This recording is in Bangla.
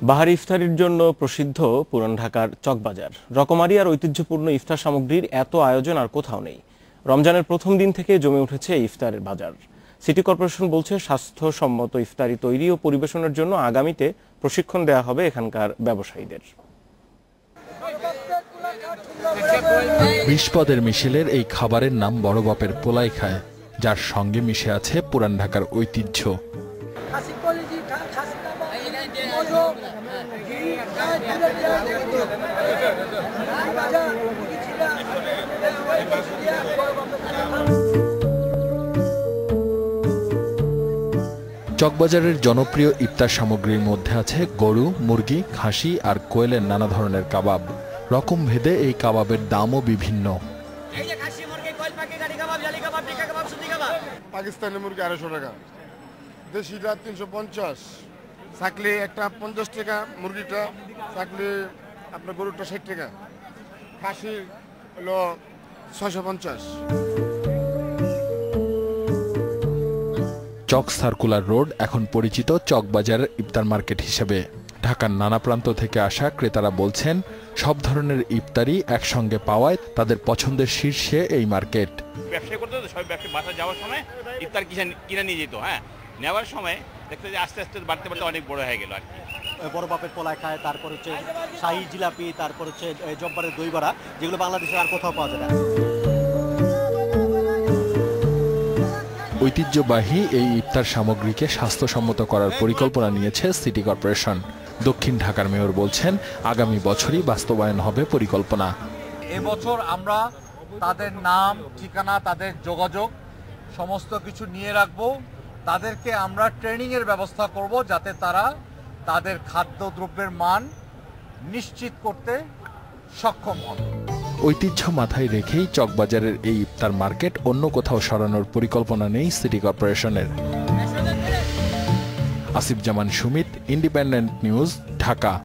বাহারি ইফতারির জন্য প্রসিদ্ধ পুরান ঢাকার চকবাজার। রকমারি আর ঐতিহ্যপূর্ণ ইফতার সামগ্রীর এত আয়োজন আর কোথাও নেই। রমজানের প্রথম দিন থেকে জমে উঠেছে এই ইফতারের বাজার। সিটি কর্পোরেশন বলছে, স্বাস্থ্যসম্মত ইফতারি তৈরি ও পরিবেশনের জন্য আগামীতে প্রশিক্ষণ দেওয়া হবে এখানকার ব্যবসায়ীদের। 20 পদের মিশেলের এই খাবারের নাম বড় বাপের পোলাই খায়, যার সঙ্গে মিশে আছে পুরান ঢাকার ঐতিহ্য। চকবাজারের জনপ্রিয় ইফতার সামগ্রীর মধ্যে আছে গরু, মুরগি, খাসি আর কোয়েলের নানা ধরনের কাবাব। রকম ভেদে এই কাবাবের দামও বিভিন্ন। পাকিস্তানি মুরগি 250 টাকা, দেশিটা 350, চাকলি একটা 50 টাকা, মুরগিটা চাকলি আপনার গরুটা 60 টাকা, খাসি হলো 650। চক সার্কুলার রোড এখন পরিচিত চকবাজারের ইফতার মার্কেট হিসেবে। ঢাকার নানা প্রান্ত থেকে আসা ক্রেতারা বলছেন, সব ধরনের ইফতারি একসঙ্গে পাওয়ায় তাদের পছন্দের শীর্ষে এই মার্কেট। ব্যবসা করতে তো সবাই ব্যবসা বাসা যাওয়ার সময় ইফতার কিনে নিয়ে যেত, নেওয়ার সময় দেখতে যে আস্তে আস্তে বাড়তে বাড়তে অনেক বড় হয়ে গেল আর কি। বড় বাপের পোলায় খায়, তারপর হচ্ছে শাহী জিলাপি, তারপর হচ্ছে জব্বারের দই বড়া, যেগুলো বাংলাদেশে আর কোথাও পাওয়া যায় না। ঐতিহ্যবাহী এই ইফতার সামগ্রীকে স্বাস্থ্যসম্মত করার পরিকল্পনা নিয়েছে সিটি কর্পোরেশন। দক্ষিণ ঢাকার মেয়র বলছেন, আগামী বছরই বাস্তবায়ন হবে পরিকল্পনা। এবছর আমরা তাদের নাম, ঠিকানা, তাদের যোগাযোগ সমস্ত কিছু নিয়ে রাখবো। তাদেরকে আমরা ট্রেনিংয়ের ব্যবস্থা করব, যাতে তারা তাদের খাদ্যদ্রব্যের মান নিশ্চিত করতে সক্ষম হন। ঐতিহ্য মাথায় রেখেই চকবাজারের এই ইফতার মার্কেট অন্য কোথাও সরানোর পরিকল্পনা নেই সিটি কর্পোরেশনের। আসিফ জামান সুমিত, ইন্ডিপেন্ডেন্ট নিউজ, ঢাকা।